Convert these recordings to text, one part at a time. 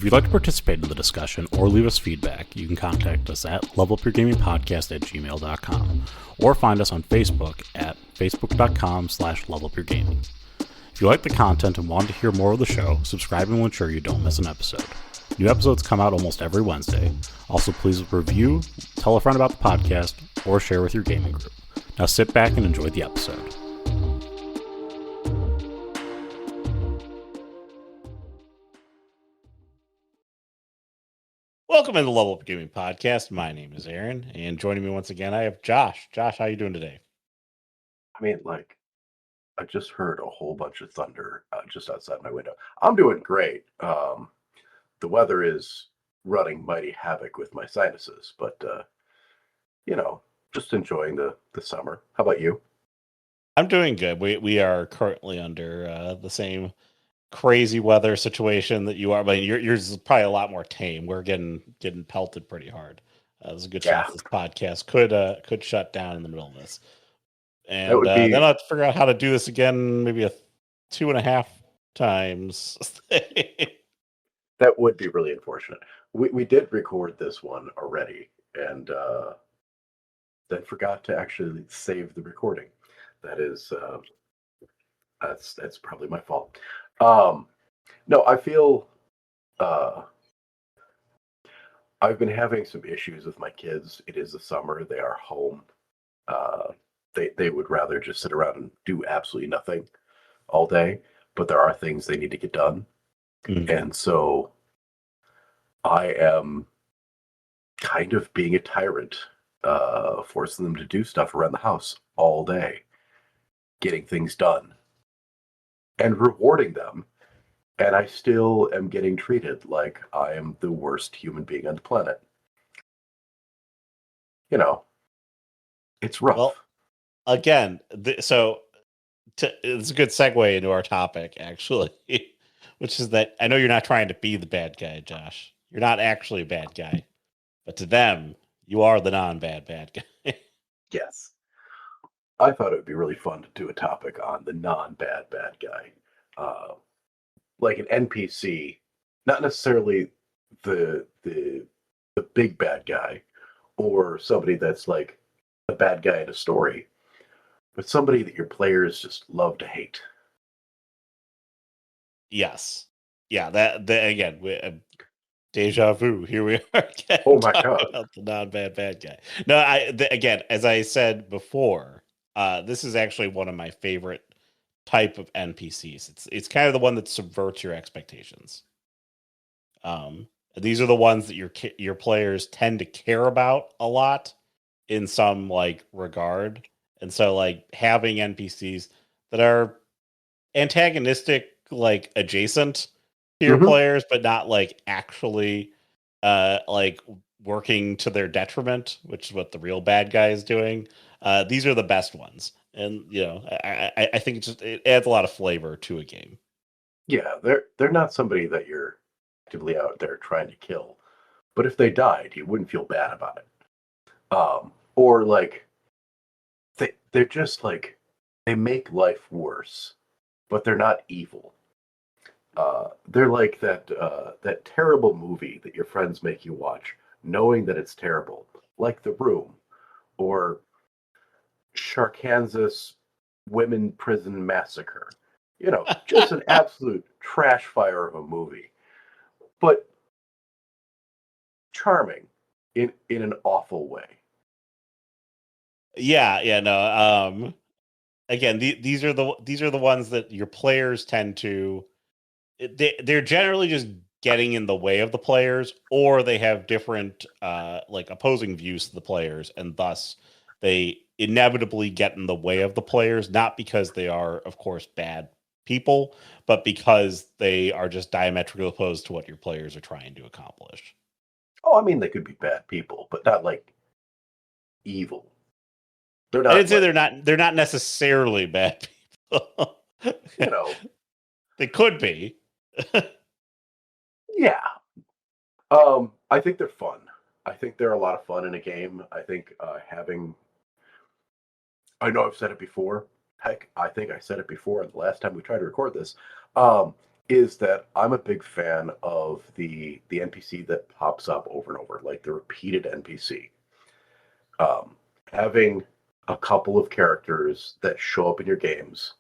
If you'd like to participate in the discussion or leave us feedback, you can contact us at levelupyourgamingpodcast@gmail.com or find us on Facebook at facebook.com/levelupyourgaming. If you like the content and want to hear more of the show, subscribing will ensure you don't miss an episode. New episodes come out almost every Wednesday. Also, please review, tell a friend about the podcast, or share with your gaming group. Now sit back and enjoy the episode. Welcome to the Level Up Gaming Podcast. My name is Aaron, and joining me once again, I have Josh. Josh, how you doing today? I just heard a whole bunch of thunder just outside my window. I'm doing great. The weather is running mighty havoc with my sinuses, but just enjoying the summer. How about you? I'm doing good. We are currently under the same crazy weather situation that you are, but yours is probably a lot more tame. We're getting pelted pretty hard. There's a good chance this podcast could shut down in the middle of this. And then I'll have to figure out how to do this again, maybe 2.5 times. That would be really unfortunate. We did record this one already, and then forgot to actually save the recording. That's probably my fault. No, I feel I've been having some issues with my kids. It is the summer; they are home. They would rather just sit around and do absolutely nothing all day, but there are things they need to get done. Mhm. And so I am kind of being a tyrant, forcing them to do stuff around the house all day, getting things done, and rewarding them. And I still am getting treated like I am the worst human being on the planet. It's rough. Well, again, it's a good segue into our topic, actually, which is that I know you're not trying to be the bad guy, Josh. You're not actually a bad guy, but to them, you are the non-bad guy. Yes. I thought it would be really fun to do a topic on the non-bad guy. Like an NPC, not necessarily the big bad guy or somebody that's like a bad guy in a story, but somebody that your players just love to hate. Yes. Yeah, again, deja vu. Here we are again. Oh my God. About the non-bad guy. No, again, as I said before, this is actually one of my favorite type of NPCs. It's kind of the one that subverts your expectations. These are the ones that your players tend to care about a lot in some like regard, and so like having NPCs that are antagonistic, like adjacent to your players, but not like actually like working to their detriment, which is what the real bad guy is doing. These are the best ones, and I think it adds a lot of flavor to a game. Yeah, they're not somebody that you're actively out there trying to kill, but if they died, you wouldn't feel bad about it. Or like they're just like they make life worse, but they're not evil. They're like that terrible movie that your friends make you watch, knowing that it's terrible, like The Room or Sharkansas Women Prison Massacre. Just an absolute trash fire of a movie, but charming in an awful way. Yeah, no. Again, these are the ones that your players tend to. They're generally just getting in the way of the players, or they have different like opposing views to the players, and thus they inevitably get in the way of the players, not because they are, of course, bad people, but because they are just diametrically opposed to what your players are trying to accomplish. Oh, I mean, they could be bad people, but not like evil. They're not. I didn't say they're not necessarily bad people. They could be. Yeah. I think they're fun. I think they're a lot of fun in a game. I think I know I've said it before. Heck, I think I said it before the last time we tried to record this. is that I'm a big fan of the NPC that pops up over and over, like the repeated NPC. Having a couple of characters that show up in your games,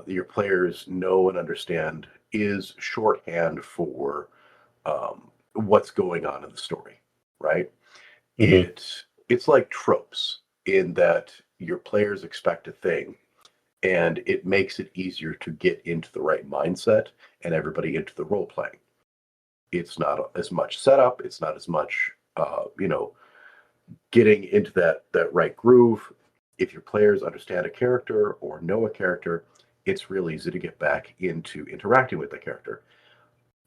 your players know and understand, is shorthand for what's going on in the story, right? Mhm. It's like tropes in that your players expect a thing, and it makes it easier to get into the right mindset and everybody into the role playing. It's not as much setup. It's not as much, getting into that right groove. If your players understand a character or know a character, it's real easy to get back into interacting with the character.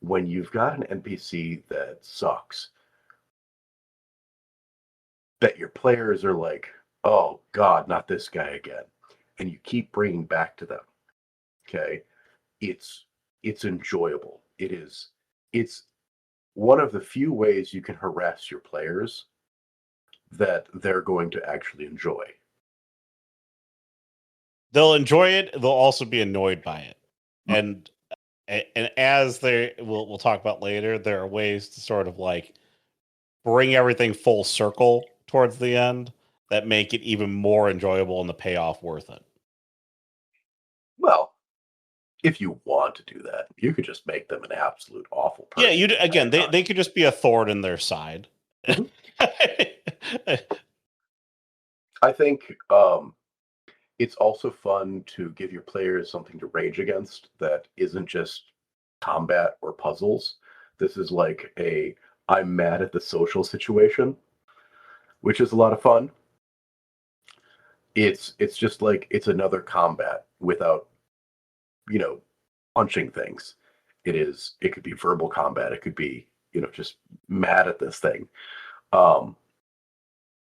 When you've got an NPC that sucks, that your players are like, "Oh God, not this guy again," and you keep bringing back to them. Okay, it's it's enjoyable. It is. It's one of the few ways you can harass your players that they're going to actually enjoy. They'll enjoy it. They'll also be annoyed by it, and and as they we'll talk about later, there are ways to sort of like bring everything full circle towards the end that make it even more enjoyable and the payoff worth it. Well, if you want to do that, you could just make them an absolute awful Yeah, person the again, entire time. they could just be a thorn in their side. Mhm. I think it's also fun to give your players something to rage against that isn't just combat or puzzles. This is like a I'm mad at the social situation, which is a lot of fun. It's just like it's another combat without, you know, punching things. It could be verbal combat, it could be, just mad at this thing. Um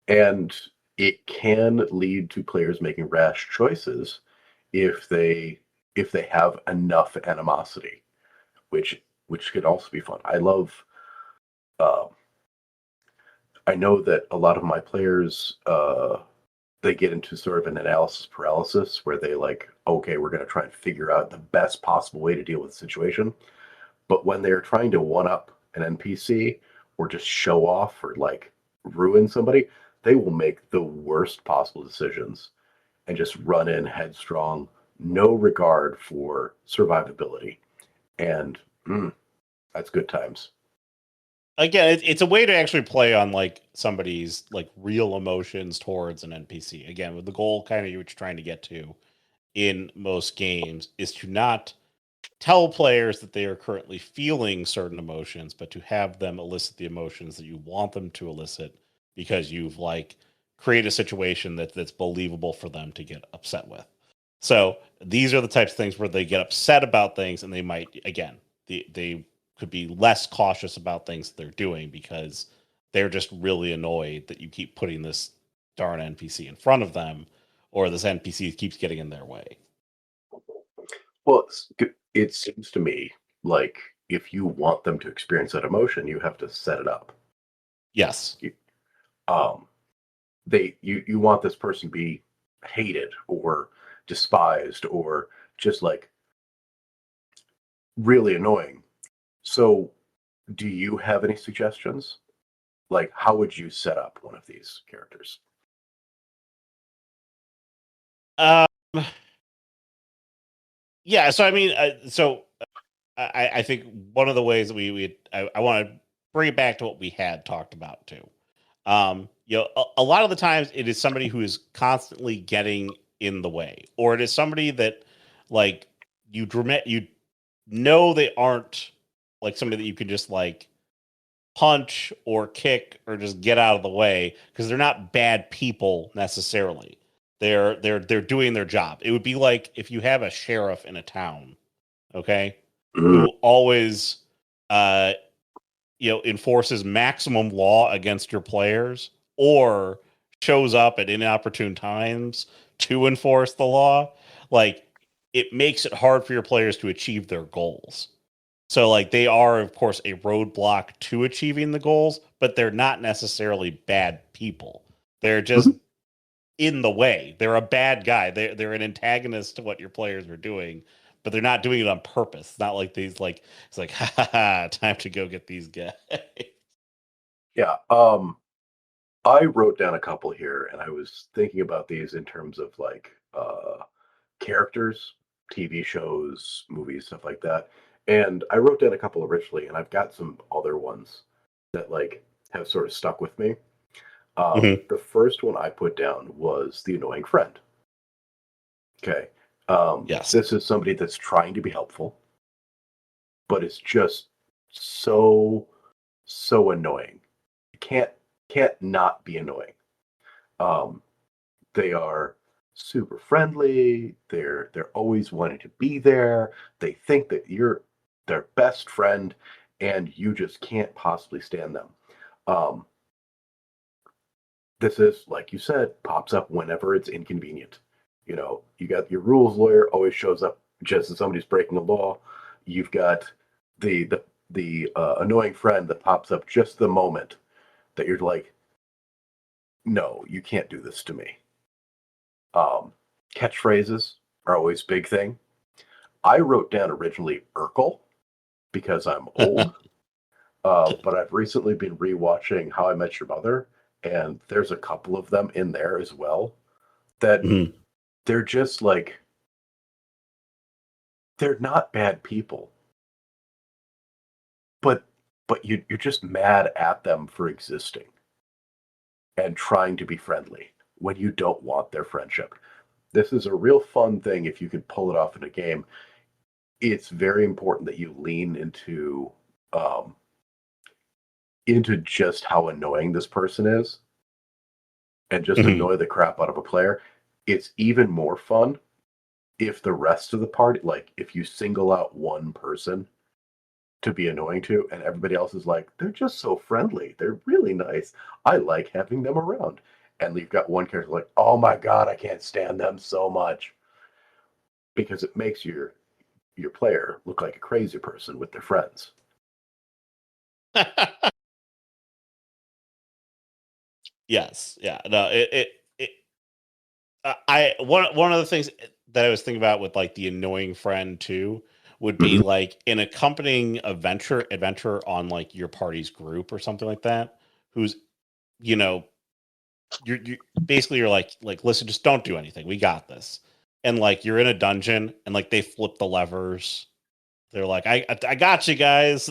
and it can lead to players making rash choices if they have enough animosity, which could also be fun. uh, I know that a lot of my players, they get into sort of an analysis paralysis where they like, okay, we're going to try and figure out the best possible way to deal with the situation. But when they're trying to one up an NPC or just show off or like ruin somebody, they will make the worst possible decisions and just run in headstrong, no regard for survivability. And that's good times. Again, it's a way to actually play on like somebody's like real emotions towards an NPC. Again, with the goal kind of you're trying to get to in most games is to not tell players that they are currently feeling certain emotions, but to have them elicit the emotions that you want them to elicit because you've like created a situation that's believable for them to get upset with. So these are the types of things where they get upset about things and they might again they could be less cautious about things that they're doing because they're just really annoyed that you keep putting this darn NPC in front of them or this NPC keeps getting in their way. Well, it seems to me like if you want them to experience that emotion, you have to set it up. Yes. You, um, you want this person to be hated or despised or just like really annoying. So, do you have any suggestions? Like, how would you set up one of these characters? Um, yeah. So I mean, I think one of the ways that I want to bring it back to what we had talked about too. A lot of the times it is somebody who is constantly getting in the way, or it is somebody that like you know they aren't like somebody that you can just like punch or kick or just get out of the way because they're not bad people necessarily. They're doing their job. It would be like if you have a sheriff in a town, okay, Mm, who always uh enforces maximum law against your players or shows up at inopportune times to enforce the law, like it makes it hard for your players to achieve their goals. So like they are of course a roadblock to achieving the goals, but they're not necessarily bad people. They're just mhm. in the way. They're a bad guy. They're an antagonist to what your players are doing, but they're not doing it on purpose. It's not like these like it's like ha ha ha, time to go get these guys. Yeah. I wrote down a couple here, and I was thinking about these in terms of like characters, TV shows, movies, stuff like that. And I wrote down a couple originally, and I've got some other ones that like have sort of stuck with me. Mhm. The first one I put down was the annoying friend. Okay. Yes. This is somebody that's trying to be helpful, but it's just so so annoying. You can't not be annoying. Um, they are super friendly. They're always wanting to be there. They think that you're their best friend, and you just can't possibly stand them. Um, this is like you said, pops up whenever it's inconvenient. You know, you got your rules lawyer always shows up just as somebody's breaking the law. You've got the annoying friend that pops up just the moment that you're like, no, you can't do this to me. Um, Catchphrases are always a big thing. I wrote down originally Urkel because I'm old, but I've recently been rewatching How I Met Your Mother, and there's a couple of them in there as well that Mhm. they're just like they're not bad people, but you're just mad at them for existing and trying to be friendly when you don't want their friendship. This is a real fun thing if you can pull it off in a game. It's very important that you lean um, into just how annoying this person is and just Mhm. annoy the crap out of a player. It's even more fun if the rest of the party, like if you single out one person to be annoying to, and everybody else is like, they're just so friendly. They're really nice. I like having them around. And you've got one character like, oh my God, I can't stand them so much. Because it makes your player look like a crazy person with their friends. Yes. Yeah. No. I one of the things that I was thinking about with like the annoying friend too would be Mhm. like an accompanying adventure on like your party's group or something like that. Who's you know you basically you're like listen, just don't do anything. We got this. And like you're in a dungeon and like they flip the levers. They're like I got you guys.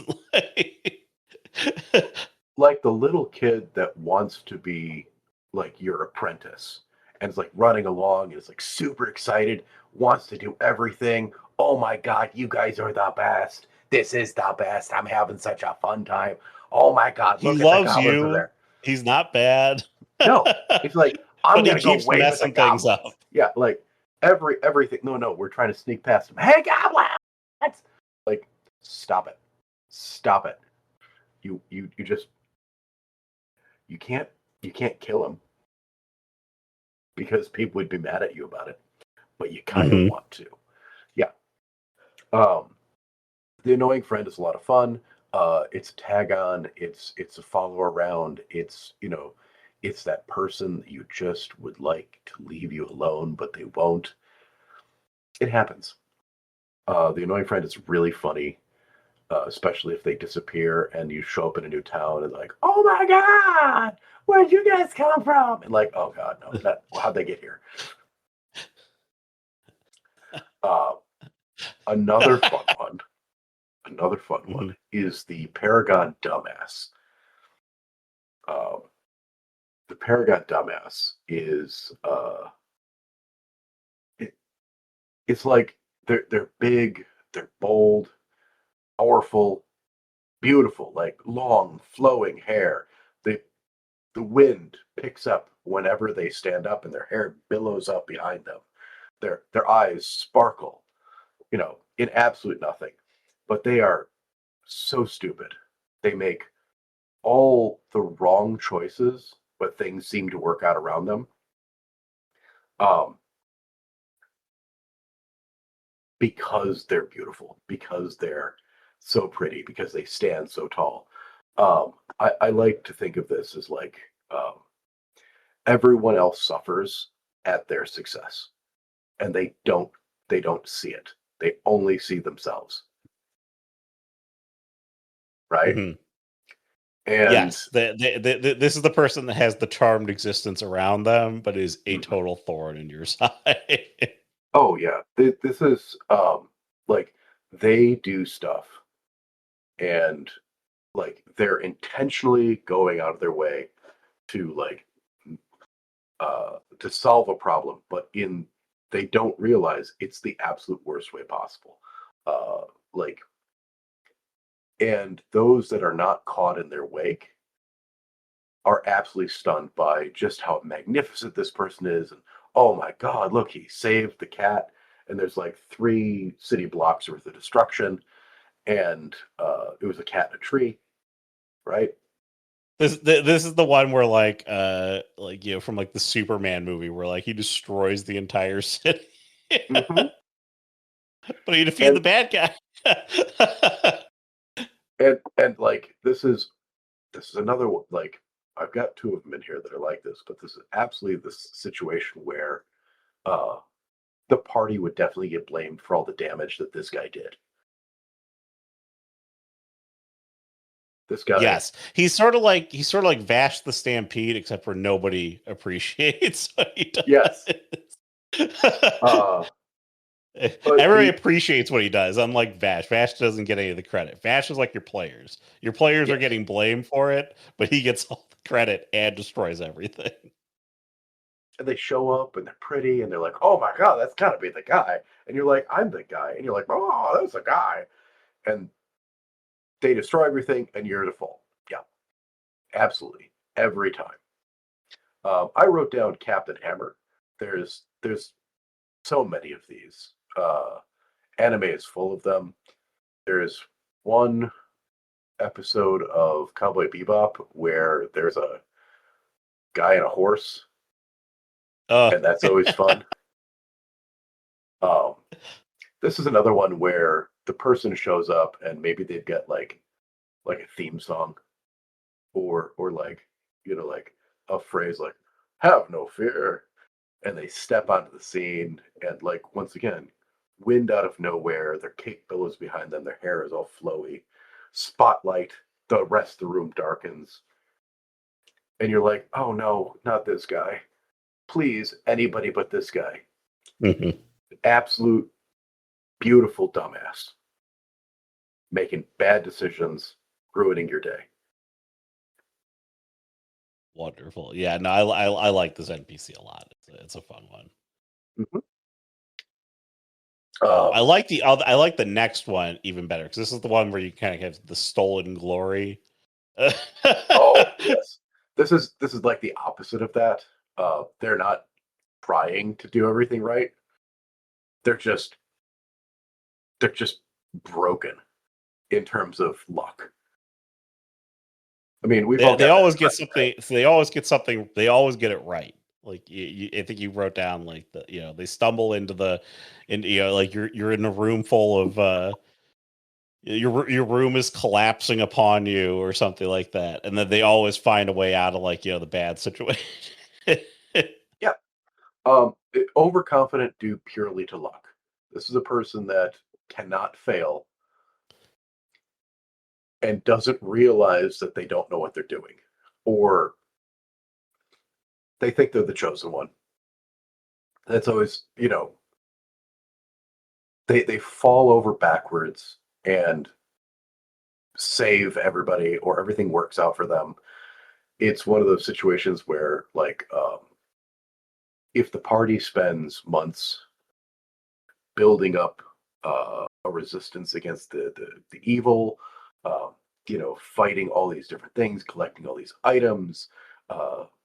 Like the little kid that wants to be like your apprentice and is like running along and is like super excited, wants to do everything. Oh my God, you guys are the best. This is the best. I'm having such a fun time. Oh my God, He look at the loves goblins in you. there. He's not bad. No, it's like, I'm But he gonna go keeps wave at the messing things goblins. up. Yeah, like everything. No, no, we're trying to sneak past them. Hey, goblins! Like, stop it. Stop it. You just you can't you can't kill him because people would be mad at you about it, but you kind of Mhm. want to. Yeah. Um, the annoying friend is a lot of fun. It's a tag on. It's a follow around. It's it's that person that you just would like to leave you alone, but they won't. It happens. The annoying friend is really funny, especially if they disappear and you show up in a new town and like, oh my god, where'd you guys come from? And like, oh god, no, how'd they get here? Uh, another fun one. Another fun one Mhm. is the Paragon Dumbass. Um, the Paragon Dumbass is it, it's like they're big, they're bold, powerful, beautiful, like long flowing hair. They the wind picks up whenever they stand up, and their hair billows up behind them. Their eyes sparkle, in absolute nothing, but they are so stupid. They make all the wrong choices, but things seem to work out around them. Um, because they're beautiful, because they're so pretty, because they stand so tall. I like to think of this as like everyone else suffers at their success, and they don't see it. They only see themselves. Right? Mhm. And Yes, this is the person that has the charmed existence around them, but is a Mhm. total thorn in your side. Oh yeah, this is like they do stuff and like they're intentionally going out of their way to like to solve a problem, but in they don't realize it's the absolute worst way possible. Uh like and those that are not caught in their wake are absolutely stunned by just how magnificent this person is. And oh my God, look, he saved the cat. And there's like 3 city blocks worth of destruction. And it was a cat in a tree, right? This is the one where like from like the Superman movie where like he destroys the entire city, Hmm. but he defeated And the bad guy. and like this is another one. Like I've got 2 of them in here that are like this, but this is absolutely this situation where uh, the party would definitely get blamed for all the damage that this guy did. This guy, Yes, he's sort of like Vash the Stampede, except for nobody appreciates what he yes, does. uh, but Everybody he, appreciates what he does, unlike Vash. Vash doesn't get any of the credit. Vash is like your players. Your players are yes. getting blamed for it, but he gets all the credit and destroys everything. And they show up and they're pretty and they're like, oh my God, that's gotta be the guy. And you're like, I'm the guy. And you're like, oh, that's the guy. And they destroy everything and you're the fault. Yeah, absolutely. Every time. I wrote down Captain Hammer. There's so many of these. Anime is full of them. There's one episode of Cowboy Bebop where there's a guy and a horse, Uh, and that's always fun. Um, this is another one where the person shows up and maybe they've got like a theme song or like like a phrase like "Have no fear," and they step onto the scene and like once again, wind out of nowhere. Their cape billows behind them. Their hair is all flowy. Spotlight. The rest of the room darkens, and you're like, "Oh no, not this guy! Please, anybody but this guy." mhm. Absolute beautiful dumbass making bad decisions, ruining your day. Wonderful. Yeah, no, I like this NPC a lot. It's a fun one. Mhm. Um, I like the next one even better because this is the one where you kind of have the stolen glory. oh yes, this is like the opposite of that. They're not trying to do everything right. They're just they're just broken in terms of luck. I mean, we've all They got that always get friend, right? something. So they always get something. They always get it right. Like I think you wrote down like they stumble into like you're in a room full of your room is collapsing upon you or something like that, and then they always find a way out of like the bad situation. Yeah. Overconfident due purely to luck. This is a person that cannot fail and doesn't realize that they don't know what they're doing, or they think they're the chosen one. That's always, they fall over backwards and save everybody, or everything works out for them. It's one of those situations where, like, if the party spends months building up a resistance against the evil, fighting all these different things, collecting all these items,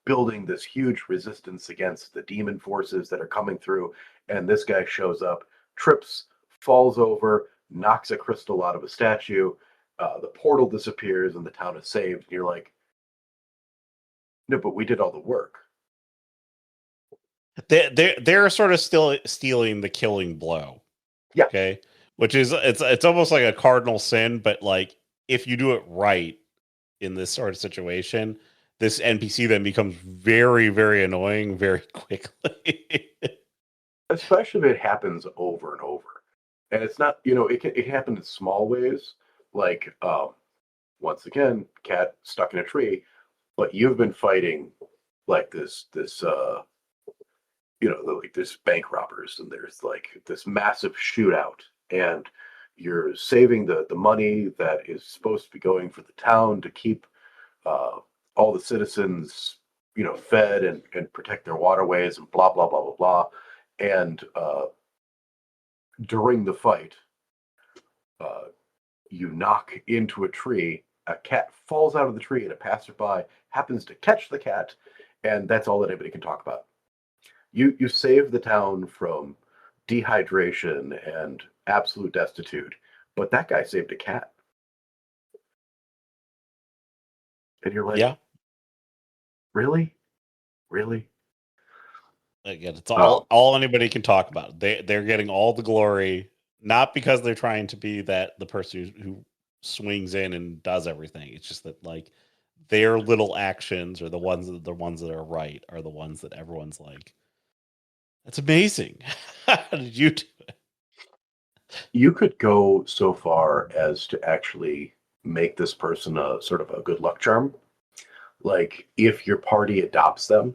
building this huge resistance against the demon forces that are coming through. And this guy shows up, trips, falls over, knocks a crystal out of a statue. The portal disappears, and the town is saved. And you're like, no, but we did all the work. They're sort of still stealing the killing blow. Yeah. Okay, which is it's almost like a cardinal sin, but like if you do it right in this sort of situation, this NPC then becomes very, very annoying very quickly. Especially if it happens over and over. And it's not, it happened in small ways, like once again, cat stuck in a tree, but you've been fighting like like there's bank robbers and there's like this massive shootout, and you're saving the money that is supposed to be going for the town to keep uh, all the citizens, fed and protect their waterways and blah blah blah blah blah. And during the fight, uh, you knock into a tree. A cat falls out of the tree, and a passerby happens to catch the cat, and that's all that anybody can talk about. You save the town from dehydration and absolute destitute, but that guy saved a cat, and you're like, Yeah. really, really? Again, it's Um, all anybody can talk about. They're getting all the glory, not because they're trying to be the person who swings in and does everything. It's just that like their little actions are the ones that are right are the ones that everyone's like, that's amazing. How did you do it? you could go so far as to actually make this person a sort of a good luck charm. Like if your party adopts them,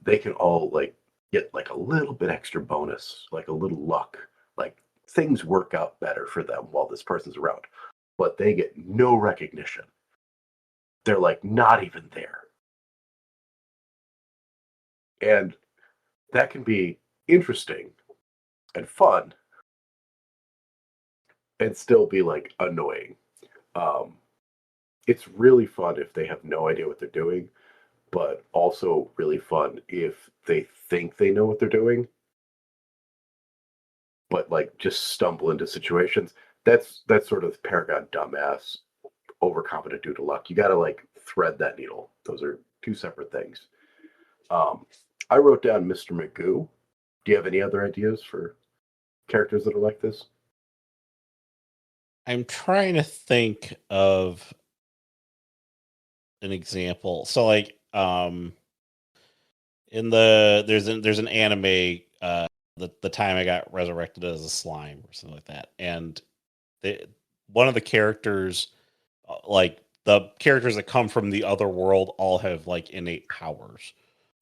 they can all like get like a little bit extra bonus, like a little luck, like things work out better for them while this person's around, but they get no recognition. They're like not even there. And that can be interesting and fun and still be like annoying. Um, it's really fun if they have no idea what they're doing, but also really fun if they think they know what they're doing, but like just stumble into situations. That's sort of Paragon dumbass, overconfident due to luck. You got to like thread that needle. Those are two separate things. Um, I wrote down Mr. Magoo. Do you have any other ideas for characters that are like this? I'm trying to think of an example. So like in there's an anime the time I got resurrected as a slime or something like that. And the one of the characters like the characters that come from the other world all have like innate powers.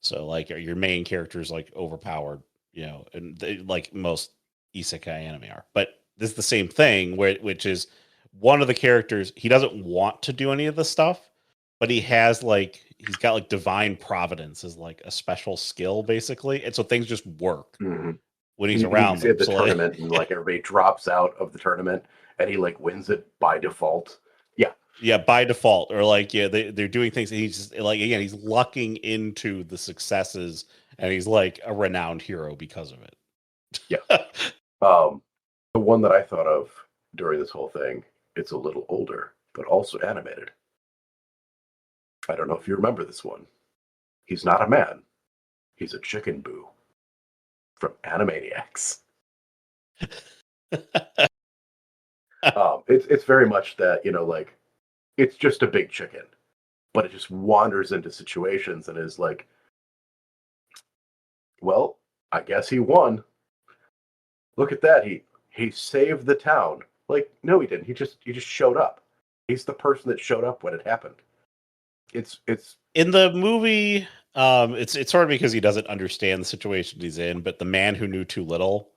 So like your main character is like overpowered, and like most isekai anime are. But this is the same thing which is one of the characters, he doesn't want to do any of the stuff, but he's got like divine providence as like a special skill basically. And so things just work Mm-hmm. when he's around He's them. at the So like, tournament and like everybody drops out of the tournament and he like wins it by default. Yeah. yeah, by default, or like yeah, they're doing things. And he's just like again, he's lucking into the successes, and he's like a renowned hero because of Yeah. it. The one that I thought of during this whole thing, it's a little older, but also animated. I don't know if you remember this one. He's not a man. He's a chicken boo from Animaniacs. It's very much that, like it's just a big chicken, but it just wanders into situations and is like, well, I guess he won. Look at that. He saved the town. Like, no, he didn't. He just showed up. He's the person that showed up when it happened. It's In the movie, it's sort of because he doesn't understand the situation he's in. But the man who knew too little,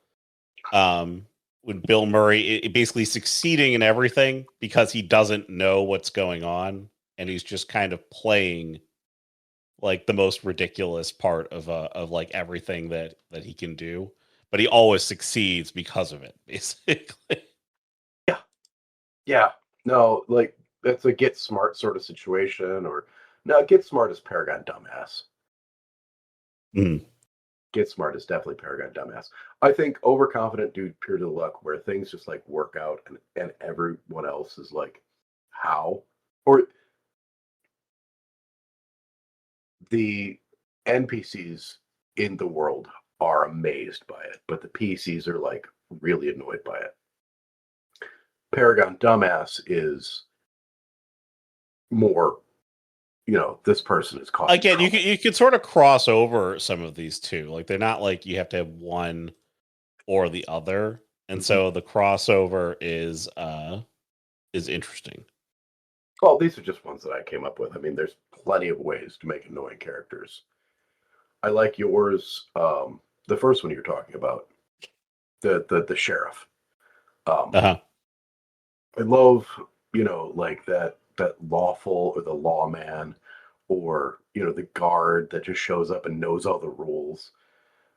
when Bill Murray basically succeeding in everything because he doesn't know what's going on, and he's just kind of playing like the most ridiculous part of like everything that he can do, but he always succeeds because of it basically. yeah, yeah. No, like that's a get smart sort of situation, or no, get smart is Paragon dumbass. Mm. Get smart is definitely Paragon dumbass. I think overconfident dude pure to luck where things just like work out and everyone else is like, how? Or the NPCs in the world are amazed by it, but the PCs are like really annoyed by it. Paragon dumbass is more, this person is causing Again, trouble. you can sort of cross over some of these two, like they're not like you have to have one or the other. And Mhm. so the crossover is interesting. Well, these are just ones that I came up with. I mean, there's plenty of ways to make annoying characters. I like yours, the first one you're talking about, the sheriff. Um, Uh-huh. I love, like that lawful or the lawman, or the guard that just shows up and knows all the rules.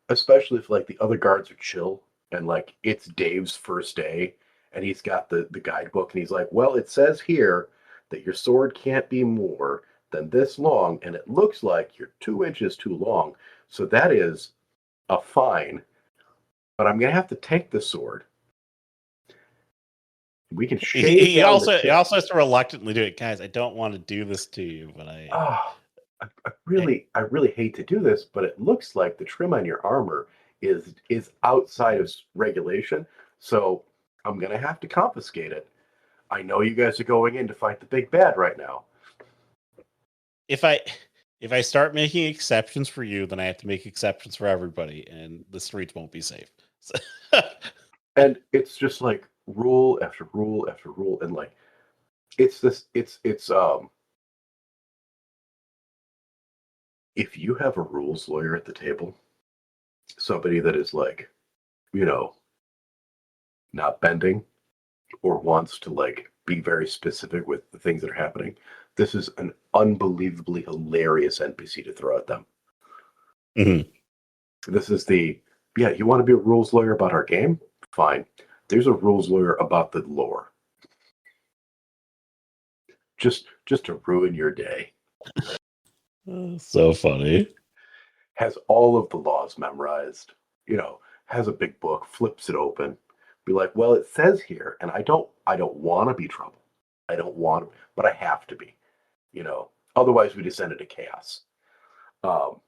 Especially if like the other guards are chill and like it's Dave's first day and he's got the guidebook and he's like, well, it says here that your sword can't be more than this long, and it looks like you're 2 inches too long. So that is a fine, but I'm gonna have to take the sword. We can shave He down the also tip. has to reluctantly do it. Guys, I don't want to do this to you, but Ah, I I really hate to do this, but it looks like the trim on your armor is outside of regulation, so I'm gonna have to confiscate it. I know you guys are going in to fight the big bad right now. if I start making exceptions for you, then I have to make exceptions for everybody, and the streets won't be safe. So, And it's just like rule after rule after rule, and like it's if you have a rules lawyer at the table, somebody that is like, you know, not bending or wants to like be very specific with the things that are happening, this is an unbelievably hilarious NPC to throw at them. Mhm. This is yeah, you want to be a rules lawyer about our game? Fine. There's a rules lawyer about the lore. Just to ruin your day. So funny. Has all of the laws memorized, has a big book, flips it open, be like, well, it says here, and I don't want to be trouble. I don't want to, but I have to be, Otherwise we descend into chaos. Um,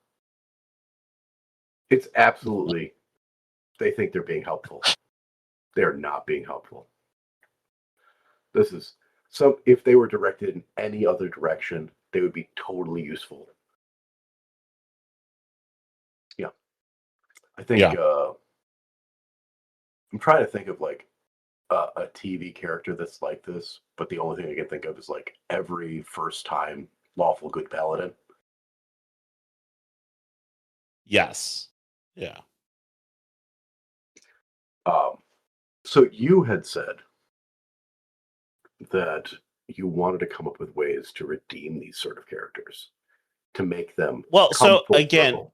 it's absolutely, they think they're being helpful. They're not being helpful. This is if they were directed in any other direction, they would be totally useful. Yeah. I think Yeah. I'm trying to think of like a TV character that's like this, but the only thing I can think of is like every first time lawful good paladin. Yes. Yeah. Um, so you had said that you wanted to come up with ways to redeem these sort of characters, to make them Well, come so full again, circle.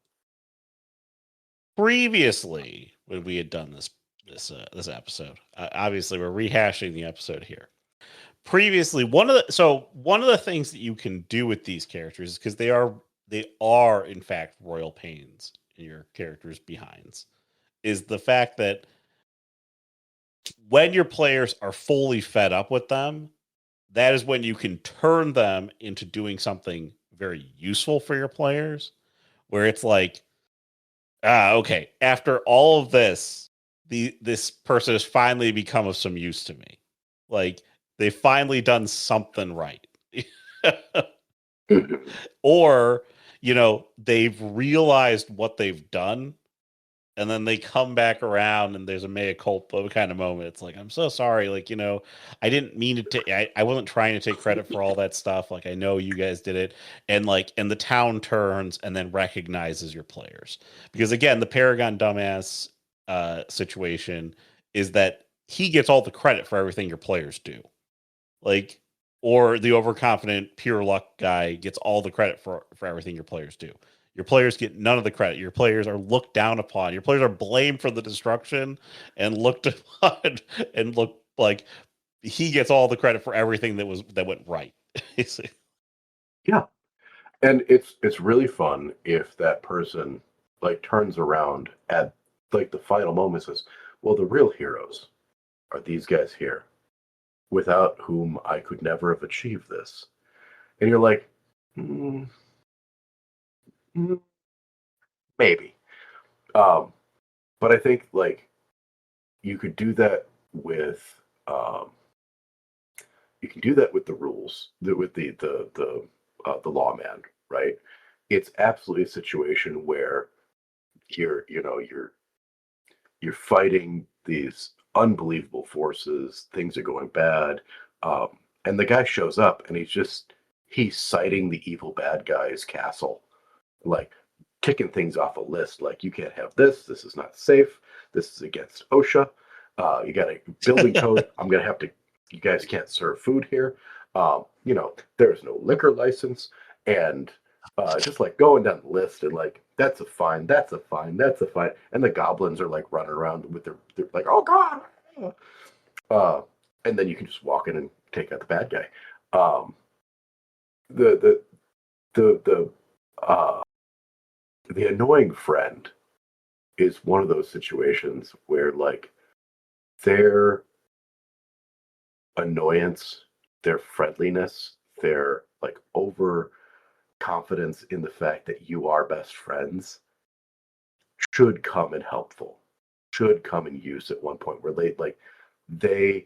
previously when we had done this episode, obviously we're rehashing the episode here. Previously, one of the things that you can do with these characters is because they are in fact royal pains in your characters' behinds, is the fact that when your players are fully fed up with them, that is when you can turn them into doing something very useful for your players, where it's like, okay, after all of this, this person has finally become of some use to me. Like they've finally done something right. Or, they've realized what they've done, and then they come back around and there's a mea culpa kind of moment. It's like, I'm so sorry. Like, I didn't mean to take, I wasn't trying to take credit for all that stuff. Like, I know you guys did it. And the town turns and then recognizes your players. Because again, the Paragon dumbass situation is that he gets all the credit for everything your players do. Like, or the overconfident pure luck guy gets all the credit for everything your players do. Your players get none of the credit. Your players are looked down upon. Your players are blamed for the destruction and looked upon and look like he gets all the credit for everything that went right. Yeah, and it's really fun if that person like turns around at like the final moment and says, well, the real heroes are these guys here, without whom I could never have achieved this. And you're like, mm, mm, maybe. Um, but I think like you could do that with um, you can do that with the rules, with the lawman, right? It's absolutely a situation where you're you're fighting these unbelievable forces. Things are going bad, and the guy shows up, and he's citing the evil bad guy's castle, like kicking things off a list. Like, you can't have this. This is not safe. This is against OSHA. You got a building code. I'm gonna have to. You guys can't serve food here. There's no liquor license, and just like going down the list, and like, that's a fine, that's a fine, that's a fine, and the goblins are like running around with their like, oh god, and then you can just walk in and take out the bad guy. The the the uh, the annoying friend is one of those situations where, like, their annoyance, their friendliness, their like overconfidence in the fact that you are best friends should come in helpful, should come in use at one point where they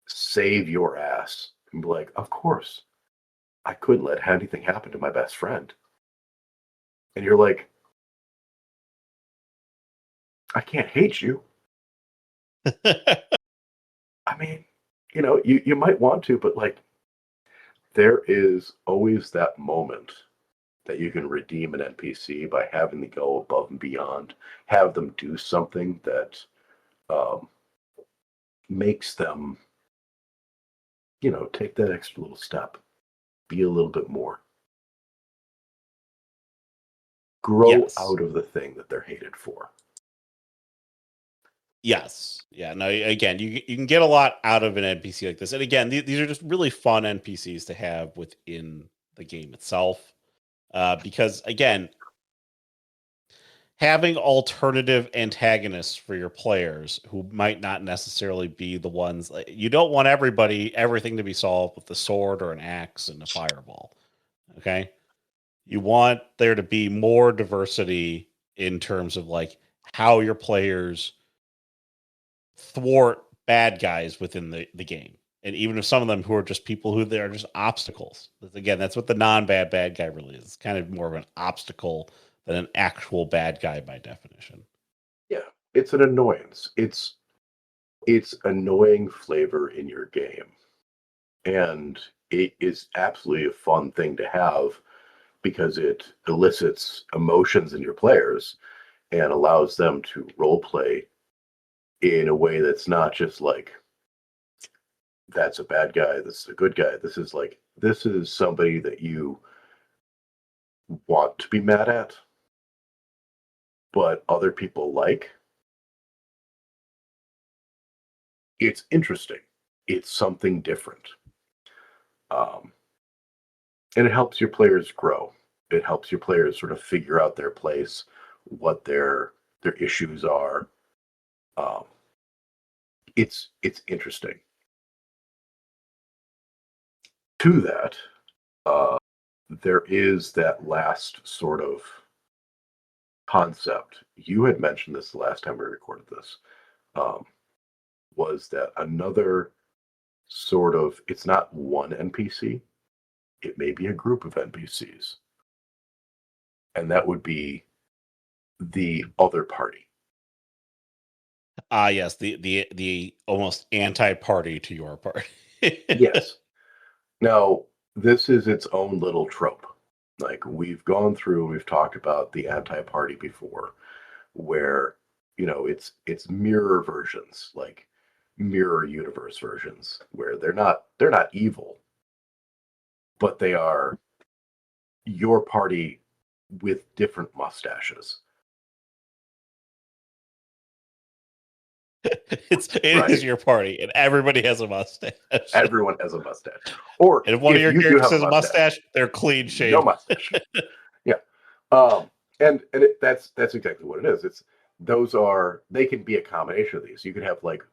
save your ass and be like, of course, I couldn't let anything happen to my best friend. And you're like, I can't hate you. I mean, you might want to, but like, there is always that moment that you can redeem an NPC by having them go above and beyond, have them do something that um, makes them, take that extra little step, be a little bit more, grow Yes. out of the thing that they're hated for. Yes. Yeah. No. Again, you can get a lot out of an NPC like this, and again, these are just really fun NPCs to have within the game itself, because again, having alternative antagonists for your players who might not necessarily be the ones, you don't want everything to be solved with a sword or an axe and a fireball. Okay. You want there to be more diversity in terms of like how your players thwart bad guys within the game. And even if some of them who are just people who they are just obstacles. Again, that's what the bad guy really is. It's kind of more of an obstacle than an actual bad guy by definition. Yeah, it's an annoyance. It's annoying flavor in your game. And it is absolutely a fun thing to have because it elicits emotions in your players and allows them to role play in a way that's not just like, that's a bad guy, this is a good guy. This is somebody that you want to be mad at, but other people like. It's interesting. It's something different. And it helps your players grow. It helps your players sort of figure out their place, what their issues are. It's interesting. To that, there is that last sort of concept. You had mentioned this the last time we recorded this. Was that another sort of, it's not one NPC, it may be a group of NPCs. And that would be the other party. Yes, the almost anti-party to your party. Yes. Now, this is its own little trope. Like, we've gone through, we've talked about the anti-party before, where it's mirror versions, like mirror universe versions, where they're not evil, but they are your party with different mustaches. It Right. is your party, and everybody has a mustache. Everyone has a mustache. Or And if one of your you do characters have has a mustache, they're clean shaved. no mustache. Yeah. That's exactly what it is. They can be a combination of these. You could have like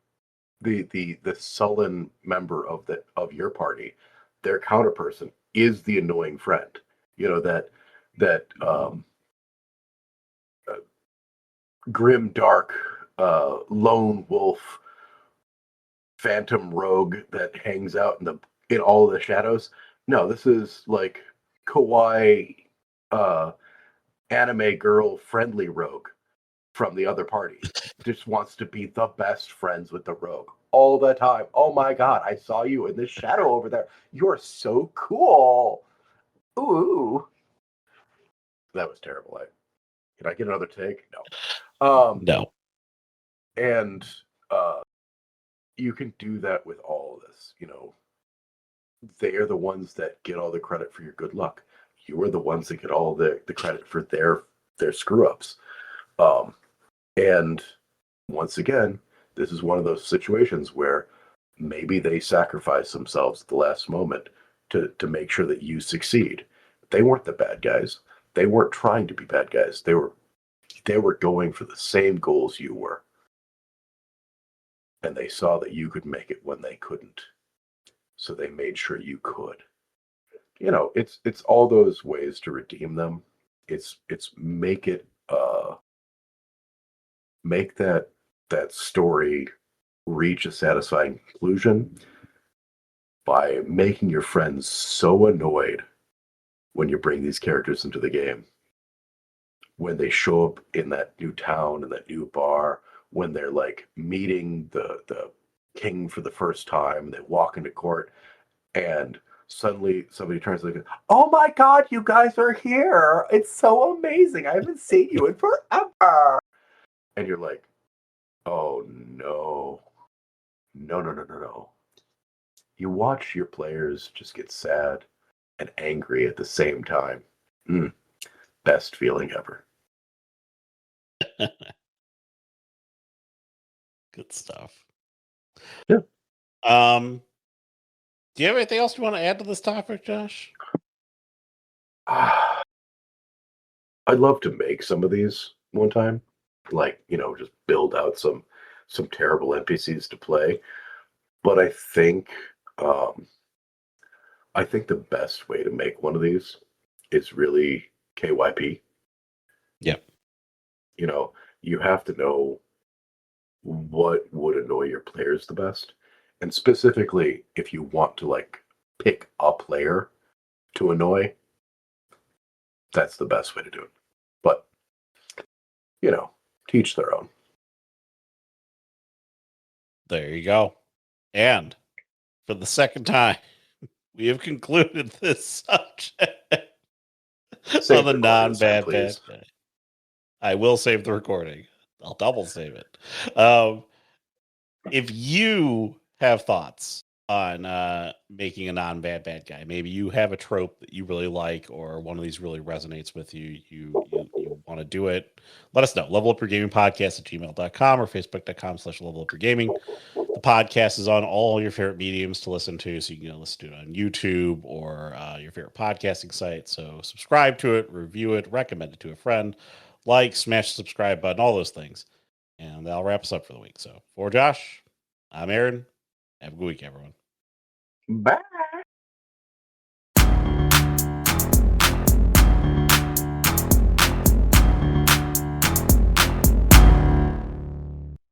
the sullen member of your party, their counterperson is the annoying friend. That grim, dark, lone wolf, phantom rogue that hangs out in all of the shadows. No, this is like kawaii, anime girl friendly rogue from the other party. Just wants to be the best friends with the rogue all the time. Oh my god, I saw you in the shadow over there. You're so cool. Ooh. That was terrible. Can I get another take? No. No. And you can do that with all of this. They are the ones that get all the credit for your good luck. You are the ones that get all the credit for their screw ups. And once again, this is one of those situations where maybe they sacrifice themselves at the last moment to make sure that you succeed. They weren't the bad guys. They weren't trying to be bad guys. They were going for the same goals you were. And they saw that you could make it when they couldn't. So they made sure you could. It's all those ways to redeem them. It's make that story reach a satisfying conclusion by making your friends so annoyed when you bring these characters into the game. When they show up in that new town and that new bar, when they're like meeting the king for the first time, and they walk into court and suddenly somebody turns like, oh my god, you guys are here. It's so amazing. I haven't seen you in forever. And you're like, oh no. No. You watch your players just get sad and angry at the same time. Best feeling ever. Good stuff. Yeah. Do you have anything else you want to add to this topic, Josh? I'd love to make some of these one time. Like, just build out some terrible NPCs to play. But I think the best way to make one of these is really KYP. Yep. You have to know what would annoy your players the best. And specifically, if you want to pick a player to annoy, that's the best way to do it. But, teach their own. There you go. And for the second time, we have concluded this subject on the non-bad bad guy. I will save the recording. I'll double save it. If you have thoughts on making a non-bad bad guy, maybe you have a trope that you really like, or one of these really resonates with you, you want to do it, let us know. levelupyourgamingpodcast@gmail.com or facebook.com/levelupyourgaming. The podcast is on all your favorite mediums to listen to, so you can listen to it on YouTube or your favorite podcasting site. So subscribe to it, review it, recommend it to a friend, smash the subscribe button, all those things. And that'll wrap us up for the week. So for Josh, I'm Aaron. Have a good week, everyone. Bye.